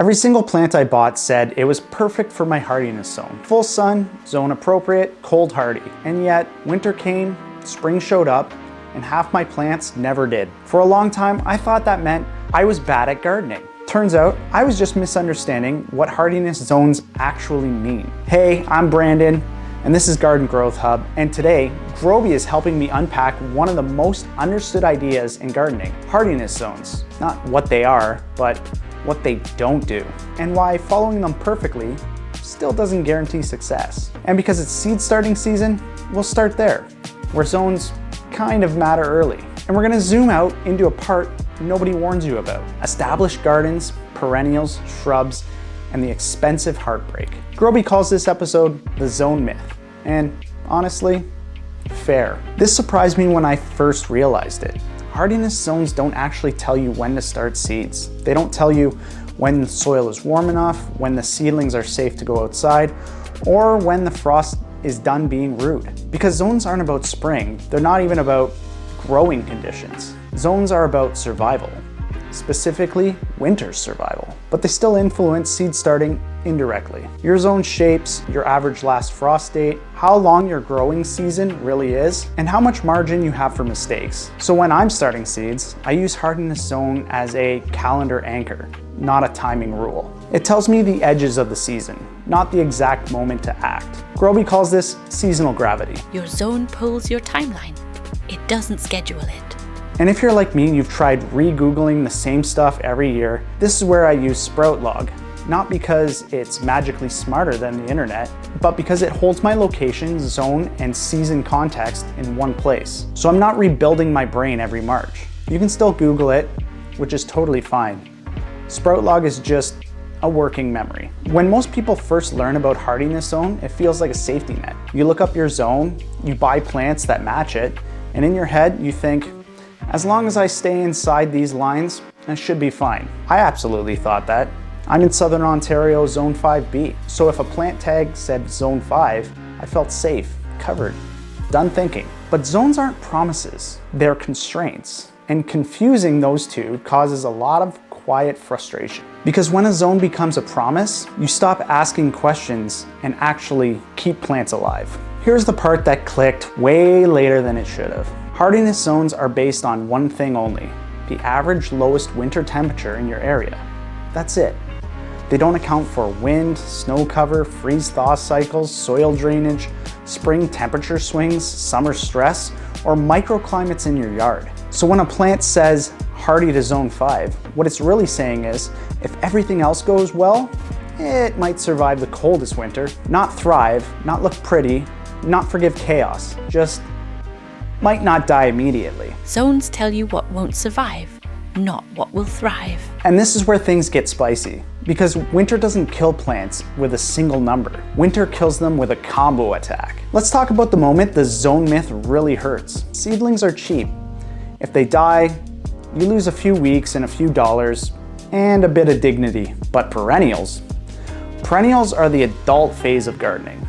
Every single plant I bought said it was perfect for my hardiness zone. Full sun, zone appropriate, cold hardy. And yet, winter came, spring showed up, and half my plants never did. For a long time, I thought that meant I was bad at gardening. Turns out, I was just misunderstanding what hardiness zones actually mean. Hey, I'm Brandon, and this is Garden Growth Hub, and today, Groby is helping me unpack one of the most understood ideas in gardening, hardiness zones. Not what they are, but what they don't do, and why following them perfectly still doesn't guarantee success. And because it's seed starting season, we'll start there, where zones kind of matter early. And we're gonna zoom out into a part nobody warns you about. Established gardens, perennials, shrubs, and the expensive heartbreak. Groby calls this episode the zone myth, and honestly, fair. This surprised me when I first realized it. Hardiness zones don't actually tell you when to start seeds. They don't tell you when the soil is warm enough, when the seedlings are safe to go outside, or when the frost is done being rude. Because zones aren't about spring, they're not even about growing conditions. Zones are about survival, specifically winter survival, but they still influence seed starting indirectly. Your zone shapes your average last frost date, how long your growing season really is, and how much margin you have for mistakes. So when I'm starting seeds, I use hardiness zone as a calendar anchor, not a timing rule. It tells me the edges of the season, not the exact moment to act. Groby calls this seasonal gravity. Your zone pulls your timeline. It doesn't schedule it. And if you're like me and you've tried re-Googling the same stuff every year, this is where I use SproutLog. Not because it's magically smarter than the internet, but because it holds my location, zone, and season context in one place. So I'm not rebuilding my brain every March. You can still Google it, which is totally fine. SproutLog is just a working memory. When most people first learn about hardiness zone, it feels like a safety net. You look up your zone, you buy plants that match it, and in your head you think, as long as I stay inside these lines, I should be fine. I absolutely thought that. I'm in Southern Ontario, Zone 5B. So if a plant tag said Zone 5, I felt safe, covered, done thinking. But zones aren't promises, they're constraints. And confusing those two causes a lot of quiet frustration. Because when a zone becomes a promise, you stop asking questions and actually keep plants alive. Here's the part that clicked way later than it should have. Hardiness zones are based on one thing only, the average lowest winter temperature in your area. That's it. They don't account for wind, snow cover, freeze-thaw cycles, soil drainage, spring temperature swings, summer stress, or microclimates in your yard. So when a plant says hardy to zone 5, what it's really saying is, if everything else goes well, it might survive the coldest winter, not thrive, not look pretty, not forgive chaos, just might not die immediately. Zones tell you what won't survive, not what will thrive. And this is where things get spicy, because winter doesn't kill plants with a single number. Winter kills them with a combo attack. Let's talk about the moment the zone myth really hurts. Seedlings are cheap. If they die, you lose a few weeks and a few dollars and a bit of dignity. But perennials are the adult phase of gardening.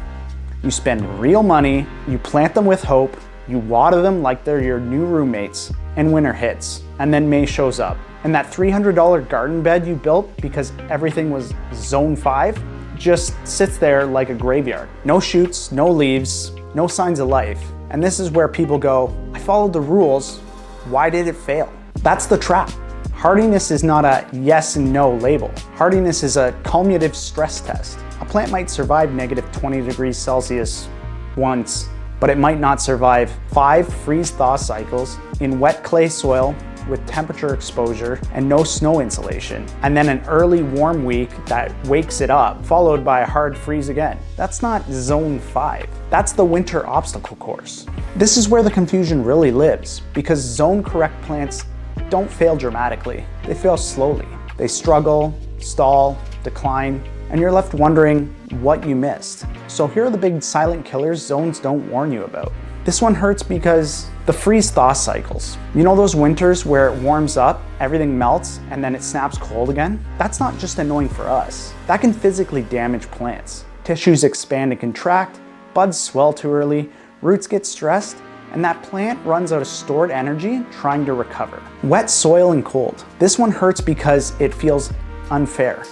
You spend real money, you plant them with hope, you water them like they're your new roommates, and winter hits, and then May shows up. And that $300 garden bed you built because everything was zone 5 just sits there like a graveyard. No shoots, no leaves, no signs of life. And this is where people go, I followed the rules, why did it fail? That's the trap. Hardiness is not a yes and no label. Hardiness is a cumulative stress test. A plant might survive negative 20 degrees Celsius once, but it might not survive 5 freeze-thaw cycles in wet clay soil with temperature exposure and no snow insulation, and then an early warm week that wakes it up, followed by a hard freeze again. That's not zone 5. That's the winter obstacle course. This is where the confusion really lives, because zone-correct plants don't fail dramatically. They fail slowly. They struggle, stall, decline, and you're left wondering what you missed. So here are the big silent killers zones don't warn you about. This one hurts because the freeze-thaw cycles. You know those winters where it warms up, everything melts, and then it snaps cold again? That's not just annoying for us. That can physically damage plants. Tissues expand and contract, buds swell too early, roots get stressed, and that plant runs out of stored energy trying to recover. Wet soil and cold. This one hurts because it feels unfair.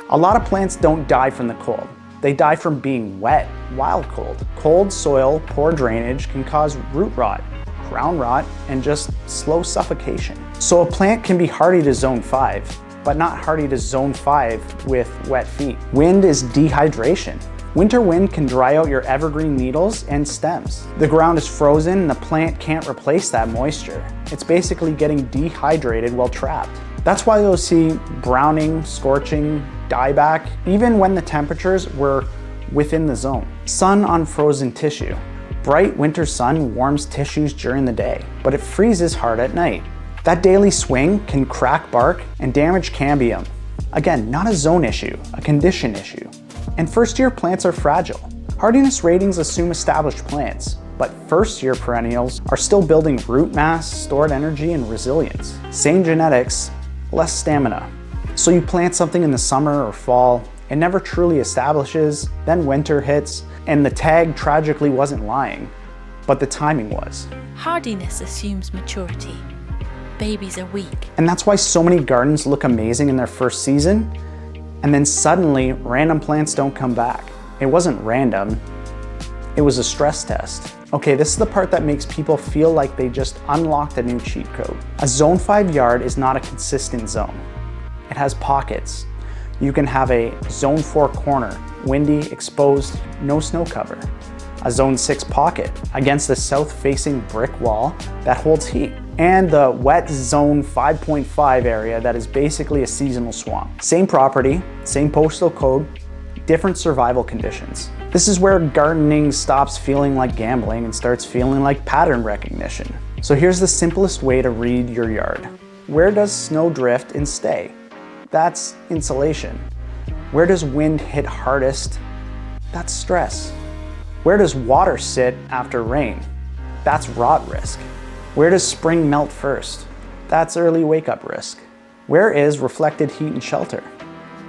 A lot of plants don't die from the cold. They die from being wet, wild cold. Cold soil, poor drainage can cause root rot, crown rot, and just slow suffocation. So a plant can be hardy to zone 5, but not hardy to zone 5 with wet feet. Wind is dehydration. Winter wind can dry out your evergreen needles and stems. The ground is frozen and the plant can't replace that moisture. It's basically getting dehydrated while trapped. That's why you'll see browning, scorching, dieback, even when the temperatures were within the zone. Sun on frozen tissue. Bright winter sun warms tissues during the day, but it freezes hard at night. That daily swing can crack bark and damage cambium. Again, not a zone issue, a condition issue. And first-year plants are fragile. Hardiness ratings assume established plants, but first-year perennials are still building root mass, stored energy, and resilience. Same genetics, less stamina. So you plant something in the summer or fall, it never truly establishes, then winter hits, and the tag tragically wasn't lying, but the timing was. Hardiness assumes maturity. Babies are weak. And that's why so many gardens look amazing in their first season, and then suddenly random plants don't come back. It wasn't random, it was a stress test. Okay, this is the part that makes people feel like they just unlocked a new cheat code. A zone 5 yard is not a consistent zone. It has pockets. You can have a zone 4 corner, windy, exposed, no snow cover. A zone 6 pocket against the south-facing brick wall that holds heat. And the wet zone 5.5 area that is basically a seasonal swamp. Same property, same postal code, different survival conditions. This is where gardening stops feeling like gambling and starts feeling like pattern recognition. So here's the simplest way to read your yard. Where does snow drift and stay? That's insulation. Where does wind hit hardest? That's stress. Where does water sit after rain? That's rot risk. Where does spring melt first? That's early wake-up risk. Where is reflected heat and shelter?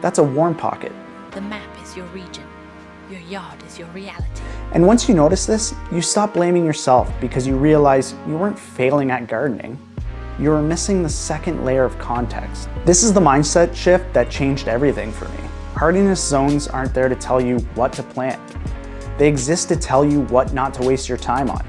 That's a warm pocket. The map is your region. Your yard is your reality. And once you notice this, you stop blaming yourself because you realize you weren't failing at gardening. You were missing the second layer of context. This is the mindset shift that changed everything for me. Hardiness zones aren't there to tell you what to plant. They exist to tell you what not to waste your time on.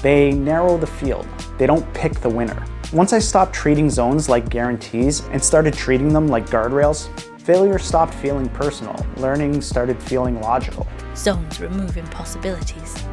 They narrow the field. They don't pick the winner. Once I stopped treating zones like guarantees and started treating them like guardrails, failure stopped feeling personal. Learning started feeling logical. Zones remove impossibilities,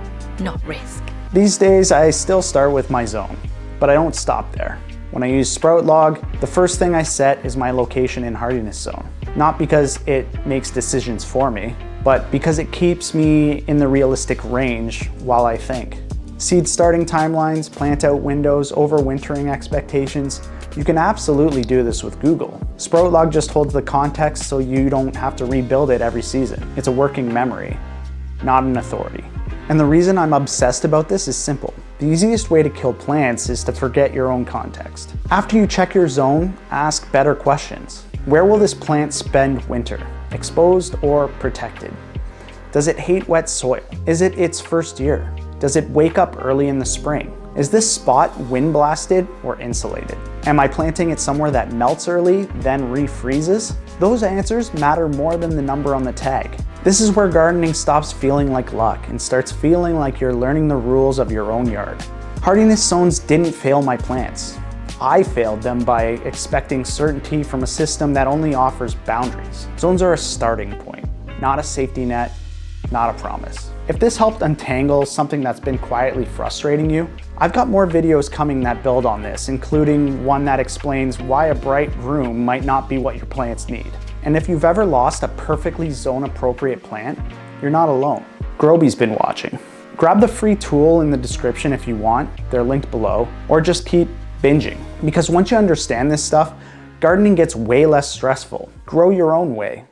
not risk. These days, I still start with my zone, but I don't stop there. When I use SproutLog, the first thing I set is my location in hardiness zone. Not because it makes decisions for me, but because it keeps me in the realistic range while I think. Seed starting timelines, plant out windows, overwintering expectations. You can absolutely do this with Google. SproutLog just holds the context so you don't have to rebuild it every season. It's a working memory, not an authority. And the reason I'm obsessed about this is simple. The easiest way to kill plants is to forget your own context. After you check your zone, ask better questions. Where will this plant spend winter? Exposed or protected? Does it hate wet soil? Is it its first year? Does it wake up early in the spring? Is this spot wind blasted or insulated? Am I planting it somewhere that melts early, then refreezes? Those answers matter more than the number on the tag. This is where gardening stops feeling like luck and starts feeling like you're learning the rules of your own yard. Hardiness zones didn't fail my plants. I failed them by expecting certainty from a system that only offers boundaries. Zones are a starting point, not a safety net, not a promise. If this helped untangle something that's been quietly frustrating you, I've got more videos coming that build on this, including one that explains why a bright room might not be what your plants need. And if you've ever lost a perfectly zone-appropriate plant, you're not alone. Groby's been watching. Grab the free tool in the description if you want, they're linked below, or just keep binging. Because once you understand this stuff, gardening gets way less stressful. Grow your own way.